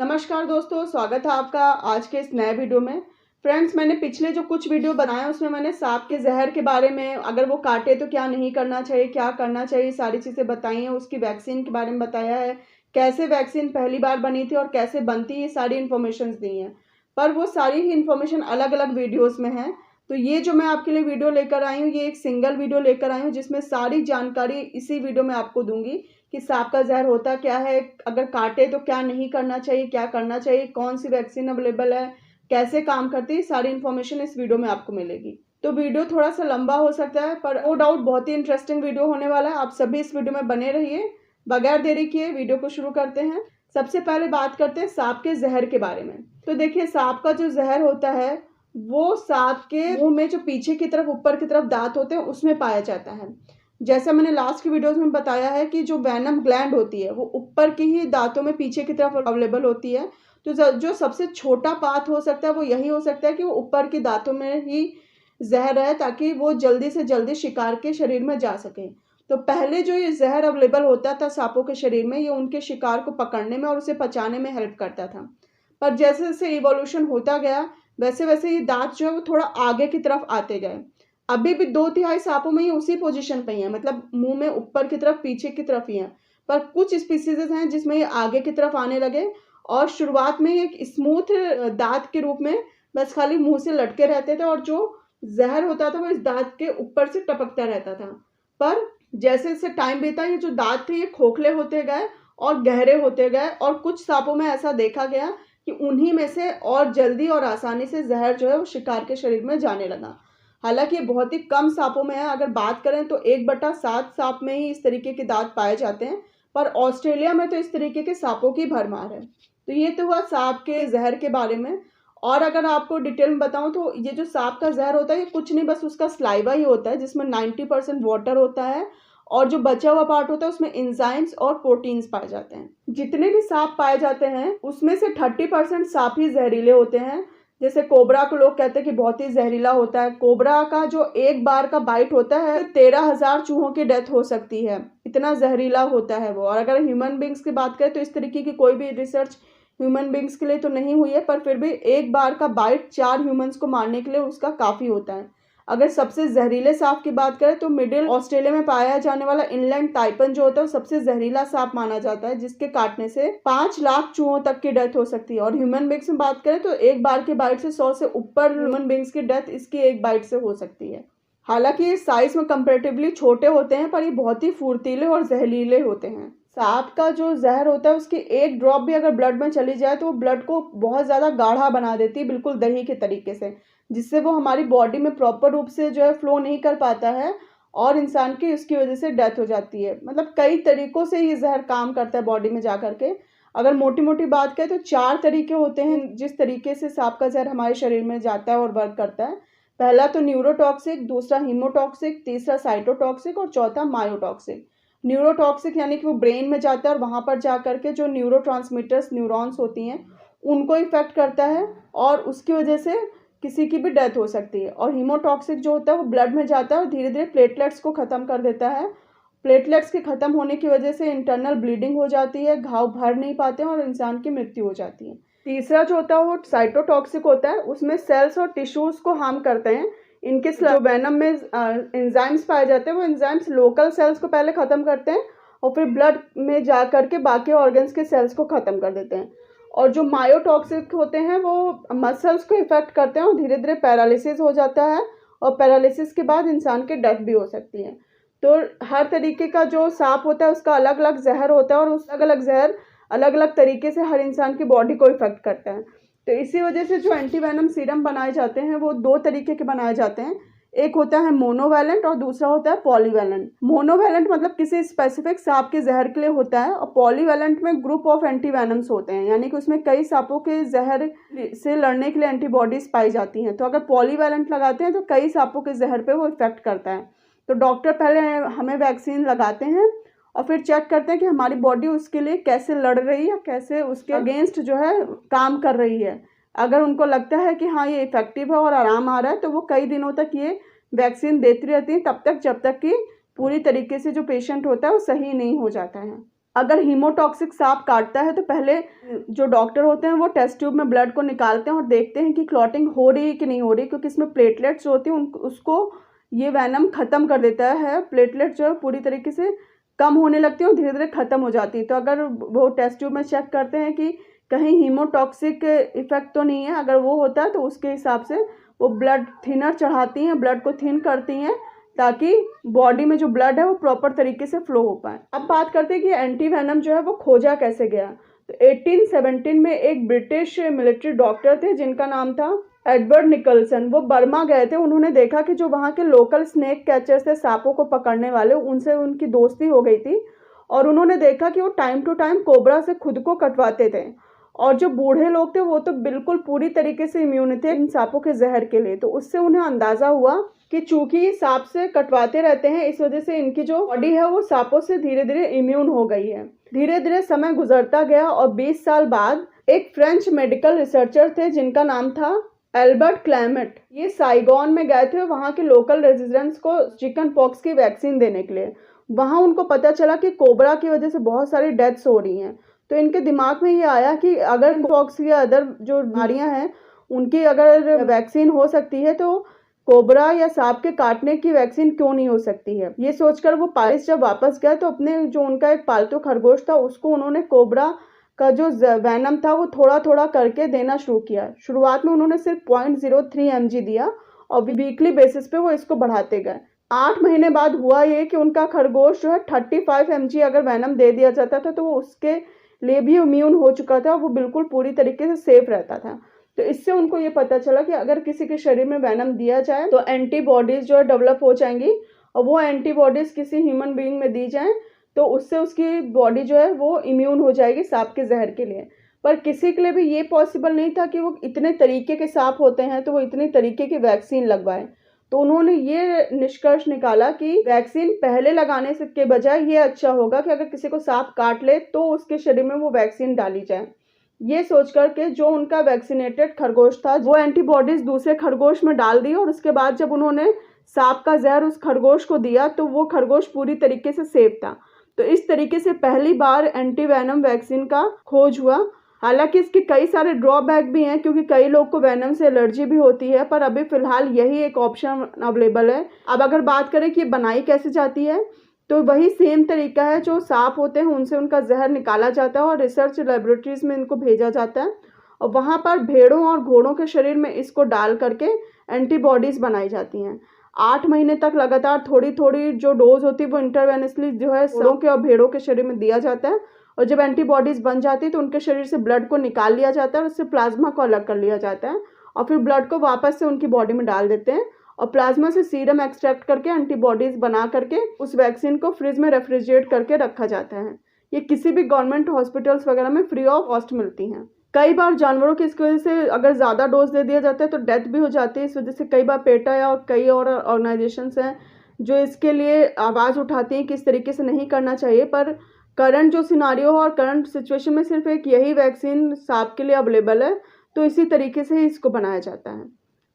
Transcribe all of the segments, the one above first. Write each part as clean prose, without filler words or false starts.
नमस्कार दोस्तों, स्वागत है आपका आज के इस नए वीडियो में। फ्रेंड्स, मैंने पिछले जो कुछ वीडियो बनाए उसमें मैंने सांप के जहर के बारे में, अगर वो काटे तो क्या नहीं करना चाहिए, क्या करना चाहिए, सारी चीज़ें बताई हैं। उसकी वैक्सीन के बारे में बताया है, कैसे वैक्सीन पहली बार बनी थी और कैसे बनती है, ये सारी इन्फॉर्मेशन दी हैं। पर वो सारी ही इन्फॉर्मेशन अलग अलग वीडियोज़ में है। तो ये जो मैं आपके लिए वीडियो लेकर आई हूँ, ये एक सिंगल वीडियो लेकर आई हूँ जिसमें सारी जानकारी इसी वीडियो में आपको दूंगी कि सांप का जहर होता क्या है, अगर काटे तो क्या नहीं करना चाहिए, क्या करना चाहिए, कौन सी वैक्सीन अवेलेबल है, कैसे काम करती है, सारी इन्फॉर्मेशन इस वीडियो में आपको मिलेगी। तो वीडियो थोड़ा सा लंबा हो सकता है, पर नो डाउट बहुत ही इंटरेस्टिंग वीडियो होने वाला है। आप सभी इस वीडियो में बने रहिए। बगैर देरी किए वीडियो को शुरू करते हैं। सबसे पहले बात करते हैं सांप के जहर के बारे में। तो देखिए, सांप का जो जहर होता है वो सांप के मुंह में जो पीछे की तरफ, ऊपर की तरफ दांत होते हैं उसमें पाया जाता है। जैसा मैंने लास्ट की वीडियोस में बताया है कि जो वेनम ग्लैंड होती है वो ऊपर की ही दांतों में पीछे की तरफ अवेलेबल होती है। तो जो सबसे छोटा पाथ हो सकता है वो यही हो सकता है कि वो ऊपर की दांतों में ही जहर है, ताकि वो जल्दी से जल्दी शिकार के शरीर में जा सके। तो पहले जो ये जहर अवेलेबल होता था सांपों के शरीर में, ये उनके शिकार को पकड़ने में और उसे पचाने में हेल्प करता था। पर जैसे जैसे इवोल्यूशन होता गया वैसे वैसे ये दांत जो है वो थोड़ा आगे की तरफ आते गए। अभी भी 2/3 सांपों में ये उसी पोजीशन पे ही है, मतलब मुंह में ऊपर की तरफ, पीछे की तरफ ही है। पर कुछ स्पीसीज हैं जिसमें ये आगे की तरफ आने लगे और शुरुआत में एक स्मूथ दांत के रूप में बस खाली मुंह से लटके रहते थे और जो जहर होता था वो इस दांत के ऊपर से टपकता रहता था। पर जैसे जैसे टाइम बीता ये जो दांत थे ये खोखले होते गए और गहरे होते गए, और कुछ सांपों में ऐसा देखा गया कि उन्हीं में से और जल्दी और आसानी से जहर जो है वो शिकार के शरीर में जाने लगा। हालांकि ये बहुत ही कम सांपों में है। अगर बात करें तो 1/7 सांप में ही इस तरीके के दांत पाए जाते हैं, पर ऑस्ट्रेलिया में तो इस तरीके के सांपों की भरमार है। तो ये तो हुआ सांप के जहर के बारे में। और अगर आपको डिटेल में बताऊं तो ये जो सांप का जहर होता है ये कुछ नहीं, बस उसका स्लाइवा ही होता है जिसमें 90% वाटर होता है, और जो बचा हुआ पार्ट होता है उसमें एंजाइम्स और प्रोटीन्स पाए जाते हैं। जितने भी सांप पाए जाते हैं उसमें से 30% सांप ही जहरीले होते हैं। जैसे कोबरा को लोग कहते हैं कि बहुत ही जहरीला होता है। कोबरा का जो एक बार का बाइट होता है 13,000 चूहों की डेथ हो सकती है, इतना जहरीला होता है वो। और अगर ह्यूमन बींग्स की बात करें तो इस तरीके की कोई भी रिसर्च ह्यूमन बींग्स के लिए तो नहीं हुई है, पर फिर भी एक बार का बाइट 4 ह्यूमंस को मारने के लिए उसका काफ़ी होता है। अगर सबसे जहरीले सांप की बात करें तो मिडिल ऑस्ट्रेलिया में पाया जाने वाला इनलैंड ताइपन जो होता है वो सबसे जहरीला सांप माना जाता है, जिसके काटने से 5 लाख चूहों तक की डेथ हो सकती है। और ह्यूमन बींग्स में बात करें तो एक बार के बाइट से 100 से ऊपर ह्यूमन बींग्स की डेथ इसकी एक बाइट से हो सकती है। हालांकि ये साइज में कंपेरेटिवली छोटे होते हैं, पर ये बहुत ही फुर्तीले और जहरीले होते हैं। सांप का जो जहर होता है उसकी एक ड्रॉप भी अगर ब्लड में चली जाए तो वो ब्लड को बहुत ज़्यादा गाढ़ा बना देती है, बिल्कुल दही के तरीके से, जिससे वो हमारी बॉडी में प्रॉपर रूप से जो है फ्लो नहीं कर पाता है और इंसान की उसकी वजह से डेथ हो जाती है। मतलब कई तरीकों से ये जहर काम करता है बॉडी में जा करके। अगर मोटी मोटी बात करें तो 4 तरीके होते हैं जिस तरीके से सांप का जहर हमारे शरीर में जाता है और वर्क करता है। पहला तो न्यूरोटॉक्सिक, दूसरा हीमोटॉक्सिक, तीसरा साइटोटॉक्सिक और चौथा मायोटॉक्सिक। न्यूरोटॉक्सिक यानी कि वो ब्रेन में जाता है और वहाँ पर जा करके जो न्यूरोट्रांसमीटर्स, न्यूरॉन्स होती हैं उनको इफेक्ट करता है और उसकी वजह से किसी की भी डेथ हो सकती है। और हीमोटॉक्सिक जो होता है वो ब्लड में जाता है और धीरे धीरे प्लेटलेट्स को ख़त्म कर देता है। प्लेटलेट्स के ख़त्म होने की वजह से इंटरनल ब्लीडिंग हो जाती है, घाव भर नहीं पाते हैं और इंसान की मृत्यु हो जाती है। तीसरा जो होता है वो साइटोटॉक्सिक होता है, उसमें सेल्स और टिश्यूज़ को हार्म करते हैं। इनके जो वेनम में एंजाइम्स पाए जाते हैं वो एंजाइम्स लोकल सेल्स को पहले ख़त्म करते हैं और फिर ब्लड में जा करके बाकी ऑर्गन्स के सेल्स को ख़त्म कर देते हैं। और जो मायोटॉक्सिक होते हैं वो मसल्स को इफेक्ट करते हैं और धीरे धीरे पैरालिसिस हो जाता है, और पैरालिसिस के बाद इंसान की डेथ भी हो सकती है। तो हर तरीके का जो सांप होता है उसका अलग अलग जहर होता है और उस अलग अलग जहर अलग अलग तरीके से हर इंसान की बॉडी को इफेक्ट करता है। तो इसी वजह से जो एंटीवेनम सीरम बनाए जाते हैं वो 2 तरीके के बनाए जाते हैं। एक होता है मोनोवैलेंट और दूसरा होता है पॉलीवैलेंट। मोनोवैलेंट मतलब किसी स्पेसिफिक सांप के जहर के लिए होता है, और पॉलीवैलेंट में ग्रुप ऑफ एंटीवेनम्स होते हैं, यानी कि उसमें कई सांपों के जहर से लड़ने के लिए एंटीबॉडीज पाई जाती हैं। तो अगर पॉलीवैलेंट लगाते हैं तो कई सांपों के जहर पे वो इफेक्ट करता है। तो डॉक्टर पहले हमें वैक्सीन लगाते हैं और फिर चेक करते हैं कि हमारी बॉडी उसके लिए कैसे लड़ रही है, कैसे उसके अगेंस्ट जो है काम कर रही है। अगर उनको लगता है कि हाँ ये इफेक्टिव है और आराम आ रहा है तो वो कई दिनों तक ये वैक्सीन देती रहती हैं, तब तक जब तक कि पूरी तरीके से जो पेशेंट होता है वो सही नहीं हो जाता है। अगर हीमोटॉक्सिक सांप काटता है तो पहले जो डॉक्टर होते हैं वो टेस्ट ट्यूब में ब्लड को निकालते हैं और देखते हैं कि क्लॉटिंग हो रही है कि नहीं हो रही, क्योंकि इसमें प्लेटलेट्स होती हैं उसको ये वैनम ख़त्म कर देता है। प्लेटलेट जो है पूरी तरीके से कम होने लगती है और धीरे धीरे ख़त्म हो जाती है। तो अगर वो टेस्ट ट्यूब में चेक करते हैं कि कहीं हीमोटॉक्सिक इफेक्ट तो नहीं है, अगर वो होता है तो उसके हिसाब से वो ब्लड थिनर चढ़ाती हैं, ब्लड को थिन करती हैं ताकि बॉडी में जो ब्लड है वो प्रॉपर तरीके से फ्लो हो पाए। अब बात करते हैं कि एंटी वेनम जो है वो खोजा कैसे गया। तो 1817 में एक ब्रिटिश मिलिट्री डॉक्टर थे जिनका नाम था एडवर्ड निकलसन। वो बर्मा गए थे। उन्होंने देखा कि जो वहाँ के लोकल स्नेक कैचर्स थे, सांपों को पकड़ने वाले, उनसे उनकी दोस्ती हो गई थी और उन्होंने देखा कि वो टाइम टू टाइम कोबरा से खुद को कटवाते थे। और जो बूढ़े लोग थे वो तो बिल्कुल पूरी तरीके से इम्यून थे इन सांपों के जहर के लिए। तो उससे उन्हें अंदाज़ा हुआ कि चूंकि सांप से कटवाते रहते हैं, इस वजह से इनकी जो बॉडी है वो सांपों से धीरे धीरे इम्यून हो गई है। धीरे धीरे समय गुजरता गया और 20 साल बाद एक फ्रेंच मेडिकल रिसर्चर थे जिनका नाम था एल्बर्ट क्लेमेट। ये साइगॉन में गए थे वहाँ के लोकल रेजिडेंट्स को चिकन पॉक्स की वैक्सीन देने के लिए। वहाँ उनको पता चला कि कोबरा की वजह से बहुत सारी डेथ्स हो रही हैं। तो इनके दिमाग में ये आया कि अगर पॉक्स या अदर जो बीमारियाँ हैं उनकी अगर वैक्सीन हो सकती है तो कोबरा या सांप के काटने की वैक्सीन क्यों नहीं हो सकती है। ये सोचकर वो पेरिस जब वापस गए तो अपने जो उनका एक पालतू खरगोश था उसको उन्होंने कोबरा का जो वैनम था वो थोड़ा थोड़ा करके देना शुरू किया। शुरुआत में उन्होंने सिर्फ 0.03 mg दिया और वीकली बेसिस पे वो इसको बढ़ाते गए। 8 महीने बाद हुआ ये कि उनका खरगोश जो है 35 mg अगर वैनम दे दिया जाता था तो वो उसके लिए भी इम्यून हो चुका था, वो बिल्कुल पूरी तरीके से सेफ रहता था। तो इससे उनको ये पता चला कि अगर किसी के शरीर में वैनम दिया जाए तो एंटीबॉडीज़ जो है डेवलप हो जाएंगी और वो एंटीबॉडीज़ किसी ह्यूमन बीइंग में दी जाएं तो उससे उसकी बॉडी जो है वो इम्यून हो जाएगी सांप के जहर के लिए। पर किसी के लिए भी ये पॉसिबल नहीं था कि वो इतने तरीके के सांप होते हैं तो वो इतने तरीके की वैक्सीन लगवाएं। तो उन्होंने ये निष्कर्ष निकाला कि वैक्सीन पहले लगाने से के बजाय ये अच्छा होगा कि अगर किसी को सांप काट ले तो उसके शरीर में वो वैक्सीन डाली जाए। ये सोच कर के जो उनका वैक्सीनेटेड खरगोश था वो एंटीबॉडीज़ दूसरे खरगोश में डाल दी और उसके बाद जब उन्होंने सांप का जहर उस खरगोश को दिया तो वो खरगोश पूरी तरीके से सेफ था। तो इस तरीके से पहली बार एंटी वैनम वैक्सीन का खोज हुआ। हालांकि इसके कई सारे ड्रॉबैक भी हैं क्योंकि कई लोग को वैनम से एलर्जी भी होती है, पर अभी फ़िलहाल यही एक ऑप्शन अवेलेबल है। अब अगर बात करें कि बनाई कैसे जाती है तो वही सेम तरीका है। जो सांप होते हैं उनसे उनका जहर निकाला जाता है और रिसर्च लेबोरेटरीज़ में इनको भेजा जाता है और वहाँ पर भेड़ों और घोड़ों के शरीर में इसको डाल करके एंटीबॉडीज़ बनाई जाती हैं। 8 महीने तक लगातार थोड़ी थोड़ी जो डोज होती है वो इंटरवेनसली जो है घोड़ों के और भेड़ों के शरीर में दिया जाता है और जब एंटीबॉडीज़ बन जाती है तो उनके शरीर से ब्लड को निकाल लिया जाता है और उससे प्लाज्मा को अलग कर लिया जाता है और फिर ब्लड को वापस से उनकी बॉडी में डाल देते हैं और प्लाज्मा से सीरम एक्सट्रैक्ट करके एंटीबॉडीज़ बना करके उस वैक्सीन को फ्रिज में रेफ्रिजरेट करके रखा जाता है। ये किसी भी गवर्नमेंट हॉस्पिटल्स वगैरह में फ्री ऑफ कॉस्ट मिलती हैं। कई बार जानवरों की इसकी वजह से अगर ज़्यादा डोज दे दिया जाता है तो डेथ भी हो जाती है। इस वजह से कई बार पेटा या और कई और ऑर्गेनाइजेशंस हैं जो इसके लिए आवाज़ उठाती हैं कि इस तरीके से नहीं करना चाहिए। पर करंट जो सिनारियो और करंट सिचुएशन में सिर्फ एक यही वैक्सीन सांप के लिए अवेलेबल है, तो इसी तरीके से ही इसको बनाया जाता है।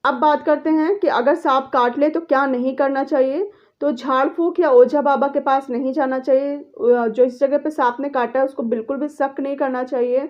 अब बात करते हैं कि अगर सांप काट ले तो क्या नहीं करना चाहिए। तो झाड़ फूक या ओझा बाबा के पास नहीं जाना चाहिए। जो इस जगह पे सांप ने काटा है उसको बिल्कुल भी शक नहीं करना चाहिए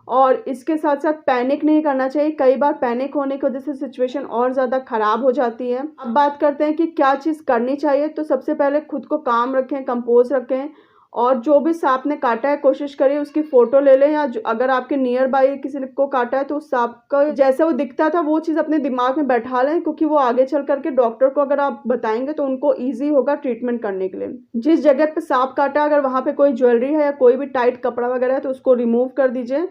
और इसके साथ साथ पैनिक नहीं करना चाहिए। कई बार पैनिक होने की वजह से सिचुएशन और ज़्यादा ख़राब हो जाती है। अब बात करते हैं कि क्या चीज़ करनी चाहिए। तो सबसे पहले खुद को काम रखें, कंपोज रखें और जो भी सांप ने काटा है कोशिश करिए उसकी फ़ोटो ले लें या अगर आपके नियर बाई किसी को काटा है तो उस सांप का जैसे वो दिखता था वो चीज़ अपने दिमाग में बैठा लें, क्योंकि वो आगे चल करके डॉक्टर को अगर आप बताएंगे तो उनको ईजी होगा ट्रीटमेंट करने के लिए। जिस जगह पे सांप काटा अगर वहाँ पे कोई ज्वेलरी है या कोई भी टाइट कपड़ा वगैरह है तो उसको रिमूव कर दीजिए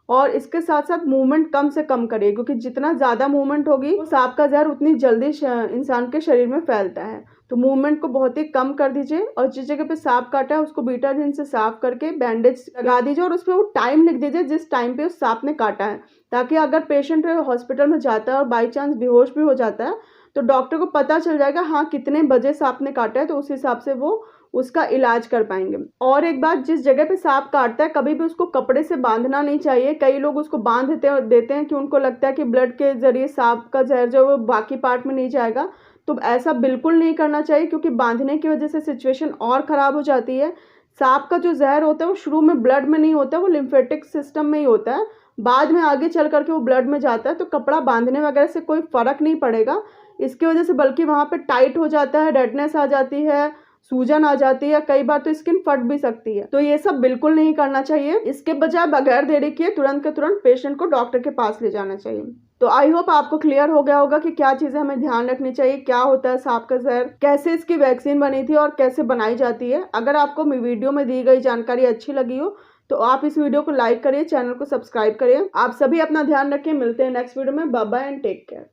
और इसके साथ साथ मूवमेंट कम से कम करिए, क्योंकि जितना ज़्यादा मूवमेंट होगी वो सांप का जहर उतनी जल्दी इंसान के शरीर में फैलता है। तो मूवमेंट को बहुत ही कम कर दीजिए और जिस जगह पे सांप काटा है उसको बीटाडीन से साफ करके बैंडेज लगा दीजिए और उस पर वो टाइम लिख दीजिए जिस टाइम पे उस सांप ने काटा है, ताकि अगर पेशेंट हॉस्पिटल में जाता है और बाई चांस बेहोश भी हो जाता है तो डॉक्टर को पता चल जाएगा हाँ कितने बजे सांप ने काटा है, तो उस हिसाब से वो उसका इलाज कर पाएंगे। और एक बात, जिस जगह पे सांप काटता है कभी भी उसको कपड़े से बांधना नहीं चाहिए। कई लोग उसको बांध देते हैं कि उनको लगता है कि ब्लड के जरिए सांप का जहर जो है वो बाकी पार्ट में नहीं जाएगा, तो ऐसा बिल्कुल नहीं करना चाहिए क्योंकि बांधने की वजह से सिचुएशन और ख़राब हो जाती है। सांप का जो जहर होता है वो शुरू में ब्लड में नहीं होता है, वो लिम्फेटिक सिस्टम में ही होता है। बाद में आगे चल करके वो ब्लड में जाता है, तो कपड़ा बांधने वगैरह से कोई फर्क नहीं पड़ेगा इसकी वजह से, बल्कि वहाँ पे टाइट हो जाता है, रेडनेस आ जाती है, सूजन आ जाती है, कई बार तो स्किन फट भी सकती है। तो ये सब बिल्कुल नहीं करना चाहिए। इसके बजाय बगैर देरी किए तुरंत के तुरंत पेशेंट को डॉक्टर के पास ले जाना चाहिए। तो आई होप आपको क्लियर हो गया होगा कि क्या चीज़ें हमें ध्यान रखनी चाहिए, क्या होता है सांप का जहर, कैसे इसकी वैक्सीन बनी थी और कैसे बनाई जाती है। अगर आपको वीडियो में दी गई जानकारी अच्छी लगी हो तो आप इस वीडियो को लाइक करिए, चैनल को सब्सक्राइब करिए। आप सभी अपना ध्यान रखिए, मिलते हैं नेक्स्ट वीडियो में। Bye bye and take care.